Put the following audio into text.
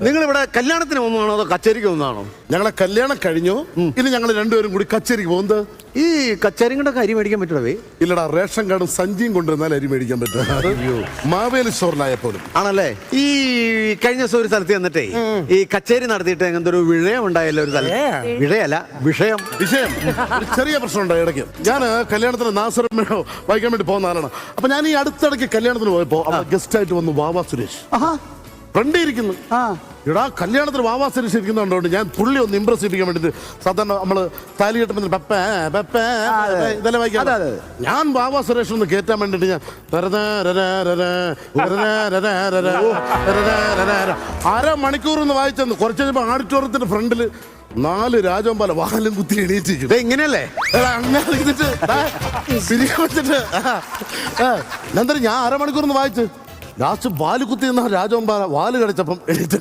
നിങ്ങൾ ഇവിടെ കല്യാണത്തിന് പോകുന്നതാണോ അതോ കച്ചേരിക്ക് പോകുന്നതാണോ? ഞങ്ങളെ കല്യാണം കഴിഞ്ഞു. ഇനി ഞങ്ങൾ രണ്ടുപേരും കൂടി കച്ചേരിക്ക് പോകുന്നത്. ഈ കച്ചേരിയുടെ അരി മേടിക്കാൻ പറ്റുമോ? ഇല്ലടാ, റേഷൻ കാർഡും സഞ്ചിയും കൊണ്ടുവന്നാൽ അരി മേടിക്കാൻ പറ്റും. മാവേലി സ്റ്റോറിലായപ്പോലും. ആണല്ലേ? ഈ കഴിഞ്ഞ ദിവസം ഒരു സ്ഥലത്ത് ചെന്നിട്ടേ ഈ കച്ചേരി നടത്തിയിട്ട് അങ്ങനത്തെ ഒരു വിഷയം ഉണ്ടായല്ലോ ഒരു സ്ഥലം. വിഷയല്ല, വിഷയം. ഒരു ചെറിയ പ്രശ്നം ഉണ്ടായി ഇടയ്ക്ക്. ഞാൻ കല്യാണത്തിന് നാസറമ്മയോ വായിക്കാൻ വേണ്ടി പോകുന്ന ആളാണ്. അപ്പൊ ഞാൻ ഈ അടുത്തിടയ്ക്ക് കല്യാണത്തിന് പോയപ്പോ അവിടെ ഗസ്റ്റ് ആയിട്ട് വന്നു വാവാ സുരേഷ്. ഫ്രണ്ട് ഇരിക്കുന്നു. എടാ, കല്യാണത്തിന് വാവാ സുരേഷ് ഇരിക്കുന്നുണ്ടോണ്ട് ഞാൻ പുള്ളി ഒന്ന് ഇമ്പ്രസ് ചെയ്യിപ്പിക്കാൻ വേണ്ടിട്ട് സാധാരണ നമ്മള് താലി കെട്ടുമ്പോൾ ഇതെല്ലാം വായിക്കാം. ഞാൻ വാവാ സുരേഷ് ഒന്ന് കയറ്റാൻ വേണ്ടിട്ട് ഞാൻ അരമണിക്കൂർ ഒന്ന് വായിച്ചെന്ന്. കുറച്ച് കഴിയുമ്പോൾ ഓഡിറ്റോറിയത്തിന്റെ ഫ്രണ്ടില് 4 രാജോമ്പാല വാലും കുത്തി എണീറ്റിരിക്കും. ഇങ്ങനെയല്ലേ എന്തായാലും ഞാൻ അരമണിക്കൂർ ഒന്ന് വായിച്ച് ലാസ്റ്റ് വാല് കുത്തി നിന്ന രാജോമ്പാല വാല് കടിച്ചപ്പം എണീറ്റ്